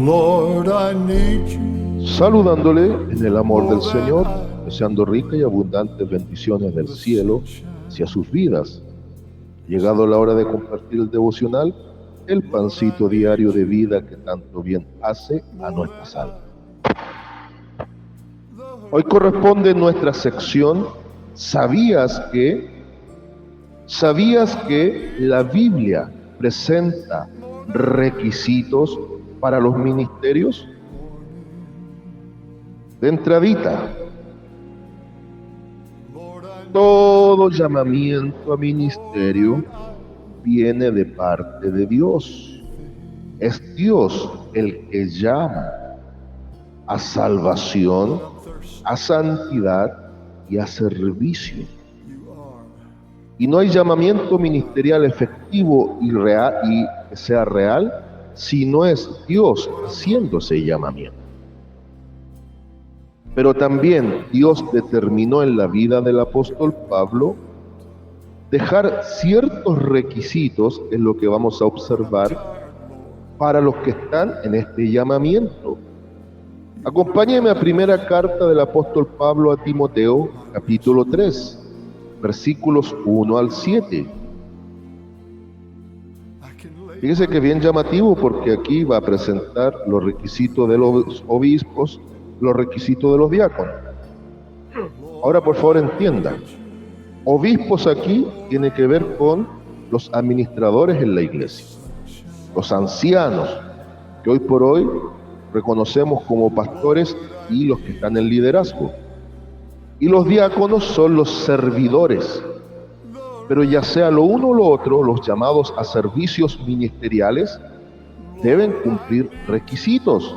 Lord, I need you. Saludándole en el amor del Señor, deseando ricas y abundantes bendiciones del cielo hacia sus vidas. Llegado la hora de compartir el devocional, el pancito diario de vida que tanto bien hace a nuestras almas. Hoy corresponde nuestra sección ¿Sabías que la Biblia presenta requisitos para los ministerios? De entradita, todo llamamiento a ministerio viene de parte de Dios. Es Dios el que llama a salvación, a santidad y a servicio. Y no hay llamamiento ministerial efectivo y real y que sea real si no es Dios haciendo ese llamamiento. Pero también Dios determinó en la vida del apóstol Pablo dejar ciertos requisitos, es lo que vamos a observar, para los que están en este llamamiento. Acompáñeme a primera carta del apóstol Pablo a Timoteo, capítulo 3, versículos 1 al 7. Fíjese que es bien llamativo porque aquí va a presentar los requisitos de los obispos, los requisitos de los diáconos. Ahora, por favor, entienda. Obispos aquí tiene que ver con los administradores en la iglesia, los ancianos, que hoy por hoy reconocemos como pastores y los que están en liderazgo. Y los diáconos son los servidores. Pero ya sea lo uno o lo otro, los llamados a servicios ministeriales deben cumplir requisitos.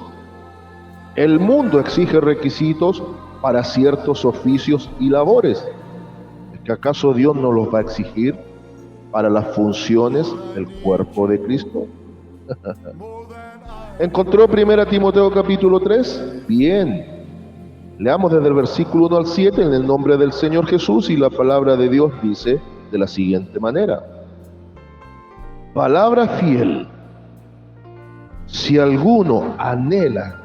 El mundo exige requisitos para ciertos oficios y labores. ¿Es que acaso Dios no los va a exigir para las funciones del cuerpo de Cristo? ¿Encontró 1 Timoteo capítulo 3? Bien. Leamos desde el versículo 1 al 7 en el nombre del Señor Jesús, y la palabra de Dios dice de la siguiente manera: palabra fiel. Si alguno anhela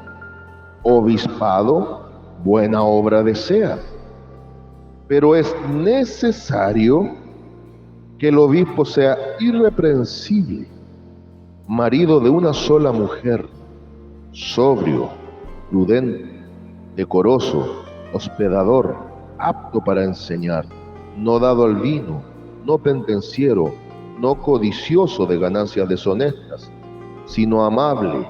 obispado, buena obra desea. Pero es necesario que el obispo sea irreprensible, marido de una sola mujer, sobrio, prudente, decoroso, hospedador, apto para enseñar, no dado al vino, no pendenciero, no codicioso de ganancias deshonestas, sino amable,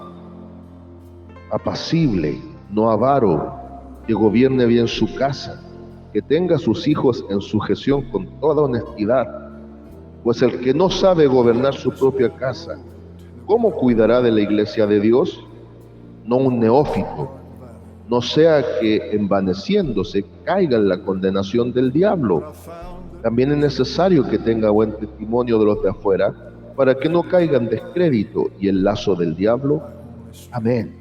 apacible, no avaro, que gobierne bien su casa, que tenga a sus hijos en sujeción con toda honestidad. Pues el que no sabe gobernar su propia casa, ¿cómo cuidará de la iglesia de Dios? No un neófito, no sea que envaneciéndose caiga en la condenación del diablo. También es necesario que tenga buen testimonio de los de afuera, para que no caiga en descrédito y el lazo del diablo. Amén.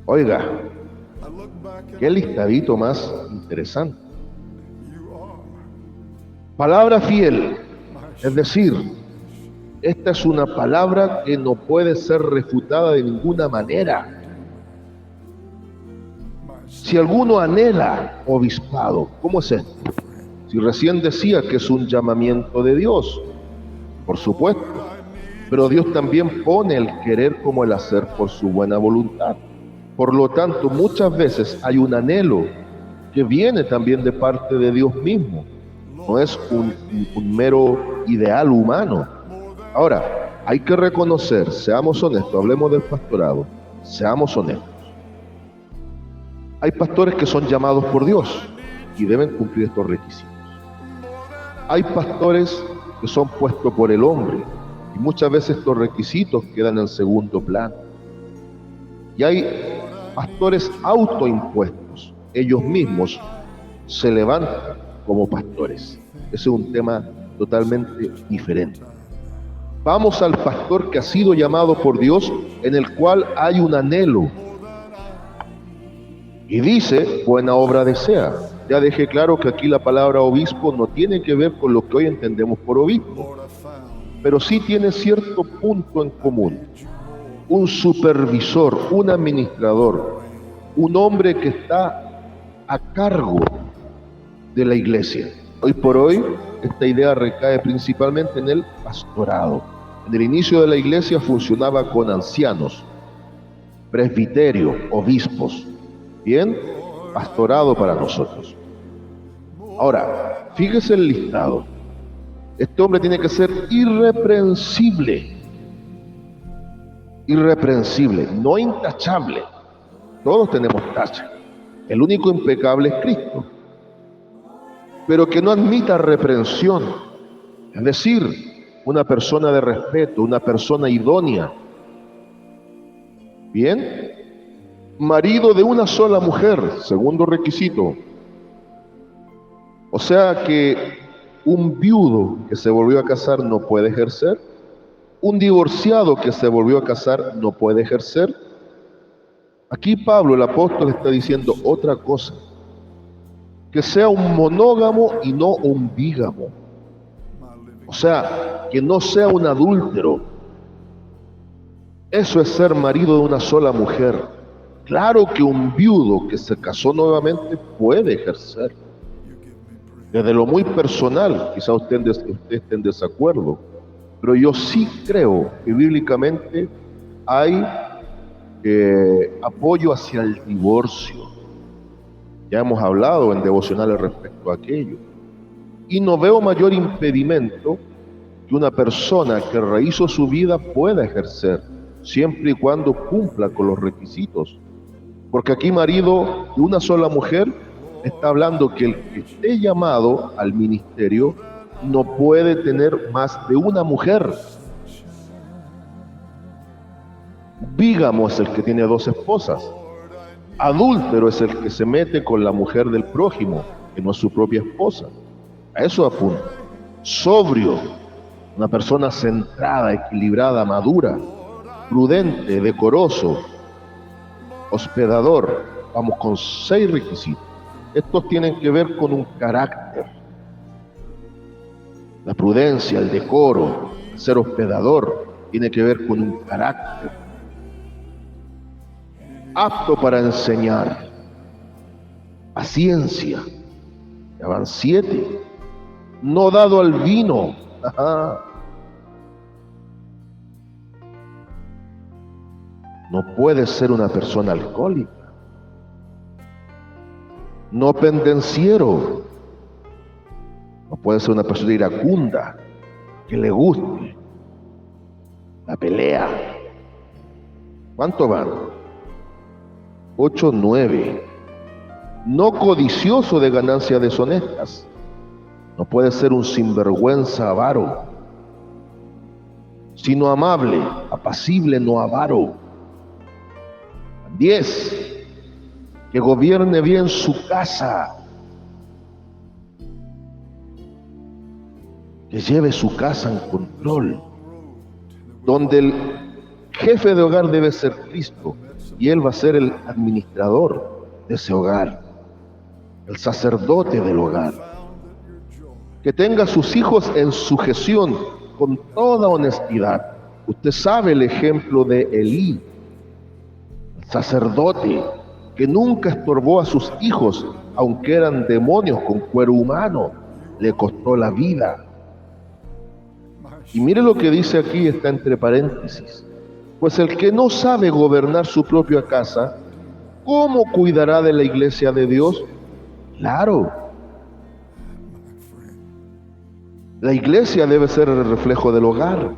Oiga, qué listadito más interesante. Palabra fiel, es decir, esta es una palabra que no puede ser refutada de ninguna manera. Si alguno anhela obispado, ¿cómo es esto? Si recién decía que es un llamamiento de Dios, por supuesto, pero Dios también pone el querer como el hacer por su buena voluntad. Por lo tanto, muchas veces hay un anhelo que viene también de parte de Dios mismo. No es un mero ideal humano. Ahora, hay que reconocer, seamos honestos, hablemos del pastorado, seamos honestos. Hay pastores que son llamados por Dios y deben cumplir estos requisitos. Hay pastores que son puestos por el hombre y muchas veces estos requisitos quedan en segundo plano. Y hay pastores autoimpuestos, ellos mismos se levantan como pastores. Ese es un tema totalmente diferente. Vamos al pastor que ha sido llamado por Dios, en el cual hay un anhelo. Y dice, buena obra desea. Ya dejé claro que aquí la palabra obispo no tiene que ver con lo que hoy entendemos por obispo, pero sí tiene cierto punto en común. Un supervisor, un administrador, un hombre que está a cargo de la iglesia. Hoy por hoy, esta idea recae principalmente en el pastorado. En el inicio de la iglesia funcionaba con ancianos, presbiterio, obispos. Bien, pastorado para nosotros. Ahora, fíjese el listado. Este hombre tiene que ser irreprensible. Irreprensible, no intachable. Todos tenemos tacha. El único impecable es Cristo. Pero que no admita reprensión. Es decir, una persona de respeto, una persona idónea. Bien. Marido de una sola mujer, segundo requisito. O sea que un viudo que se volvió a casar no puede ejercer. Un divorciado que se volvió a casar no puede ejercer. Aquí Pablo, el apóstol, está diciendo otra cosa. Que sea un monógamo y no un bígamo. O sea, que no sea un adúltero. Eso es ser marido de una sola mujer. Claro que un viudo que se casó nuevamente puede ejercer. Desde lo muy personal, quizá usted esté en desacuerdo, pero yo sí creo que bíblicamente hay apoyo hacia el divorcio. Ya hemos hablado en devocionales respecto a aquello. Y no veo mayor impedimento que una persona que rehizo su vida pueda ejercer, siempre y cuando cumpla con los requisitos. Porque aquí marido de una sola mujer está hablando que el que esté llamado al ministerio no puede tener más de una mujer. Bígamo es el que tiene dos esposas. Adúltero es el que se mete con la mujer del prójimo, que no es su propia esposa. A eso apunta. Sobrio, una persona centrada, equilibrada, madura, prudente, decoroso, hospedador. Vamos con 6 requisitos. Estos tienen que ver con un carácter. La prudencia, el decoro, el ser hospedador, tiene que ver con un carácter. Apto para enseñar. Paciencia. Ya van 7. No dado al vino. No puede ser una persona alcohólica. No pendenciero. No puede ser una persona iracunda, que le guste la pelea. ¿Cuánto van? 8, 9. No codicioso de ganancias deshonestas. No puede ser un sinvergüenza avaro, sino amable, apacible, no avaro. 10. Que gobierne bien su casa, que lleve su casa en control, donde el jefe de hogar debe ser Cristo y él va a ser el administrador de ese hogar, el sacerdote del hogar. Que tenga a sus hijos en sujeción con toda honestidad. Usted sabe el ejemplo de Elí, el sacerdote que nunca estorbó a sus hijos, aunque eran demonios con cuero humano, le costó la vida. Y mire lo que dice aquí, está entre paréntesis. Pues el que no sabe gobernar su propia casa, ¿cómo cuidará de la iglesia de Dios? Claro. La iglesia debe ser el reflejo del hogar,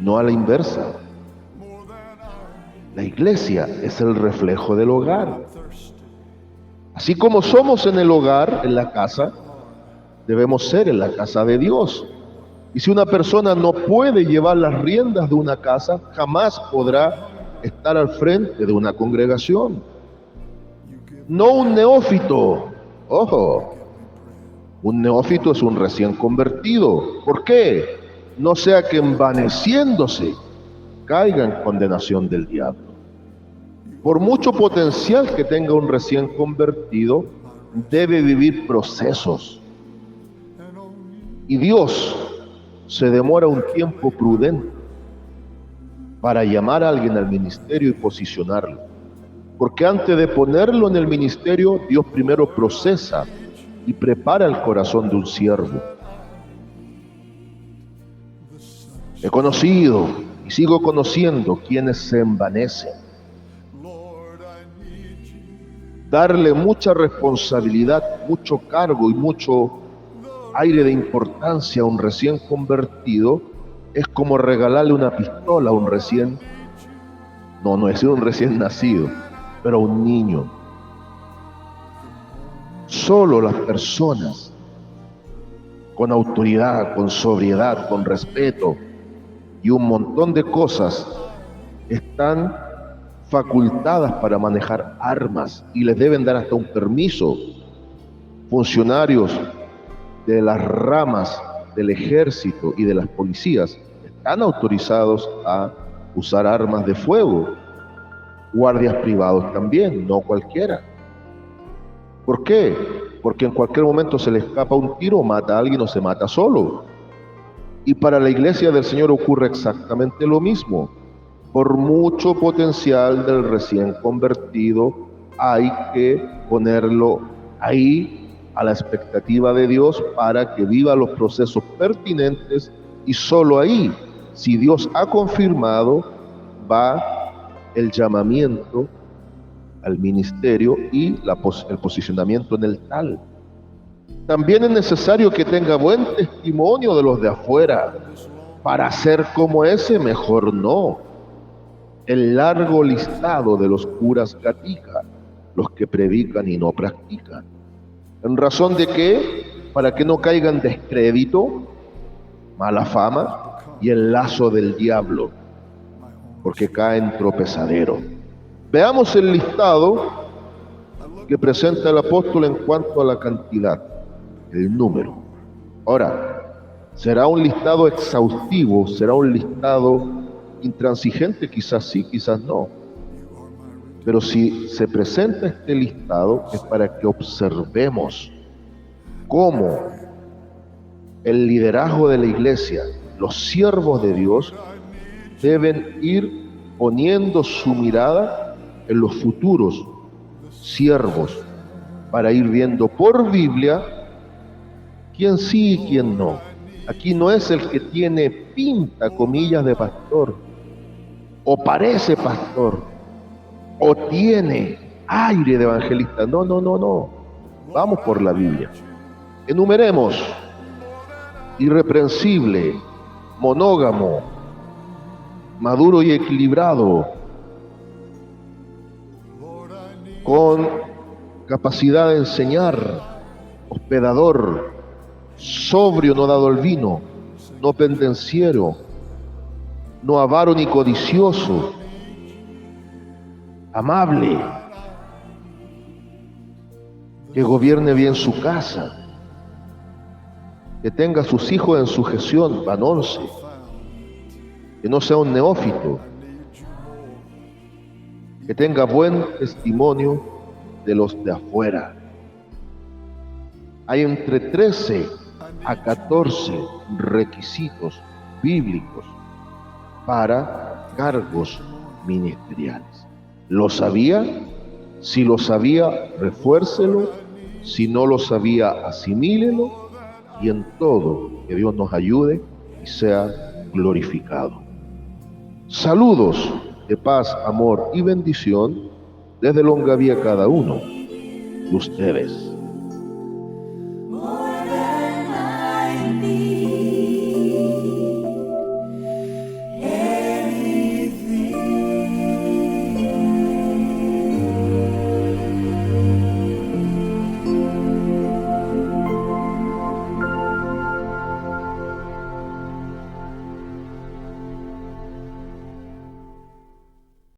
no a la inversa. La iglesia es el reflejo del hogar. Así como somos en el hogar, en la casa, debemos ser en la casa de Dios. Y si una persona no puede llevar las riendas de una casa, jamás podrá estar al frente de una congregación. No un neófito. Ojo, un neófito es un recién convertido. ¿Por qué? no sea que envaneciéndose caiga en condenación del diablo. Por mucho potencial que tenga un recién convertido, debe vivir procesos. Y Dios se demora un tiempo prudente para llamar a alguien al ministerio y posicionarlo. Porque antes de ponerlo en el ministerio, Dios primero procesa y prepara el corazón de un siervo. He conocido y sigo conociendo quienes se envanecen. Darle mucha responsabilidad, mucho cargo y mucho aire de importancia a un recién convertido es como regalarle una pistola a un recién, no es un recién nacido, pero a un niño. Solo las personas con autoridad, con sobriedad, con respeto y un montón de cosas están facultadas para manejar armas y les deben dar hasta un permiso. Funcionarios de las ramas del ejército y de las policías están autorizados a usar armas de fuego. Guardias privados también, no cualquiera. ¿Por qué? Porque en cualquier momento se le escapa un tiro, mata a alguien o se mata solo. Y para la iglesia del Señor ocurre exactamente lo mismo. Por mucho potencial del recién convertido, hay que ponerlo ahí a la expectativa de Dios para que viva los procesos pertinentes, y solo ahí, si Dios ha confirmado, va el llamamiento al ministerio y el posicionamiento en el tal. También es necesario que tenga buen testimonio de los de afuera. Para ser como ese, mejor no. El largo listado de los curas gatica, los que predican y no practican. ¿En razón de qué? Para que no caigan descrédito, mala fama y el lazo del diablo, porque caen tropezadero. Veamos el listado que presenta el apóstol en cuanto a la cantidad, el número. Ahora, ¿será un listado exhaustivo? ¿Será un listado intransigente? Quizás sí, quizás no. Pero si se presenta este listado es para que observemos cómo el liderazgo de la iglesia, los siervos de Dios, deben ir poniendo su mirada en los futuros siervos para ir viendo por Biblia quién sí y quién no. Aquí no es el que tiene pinta, comillas, de pastor, o parece pastor, o tiene aire de evangelista. No. Vamos por la Biblia. Enumeremos: irreprensible, monógamo, maduro y equilibrado, con capacidad de enseñar, hospedador, sobrio, no dado al vino, no pendenciero, no avaro ni codicioso, amable, que gobierne bien su casa, que tenga a sus hijos en sujeción, van 11, que no sea un neófito, que tenga buen testimonio de los de afuera. Hay entre 13 a 14 requisitos bíblicos para cargos ministeriales. ¿Lo sabía? Si lo sabía, refuércelo. Si no lo sabía, asimílelo. Y en todo, que Dios nos ayude y sea glorificado. Saludos de paz, amor y bendición desde Longaví a cada uno de ustedes.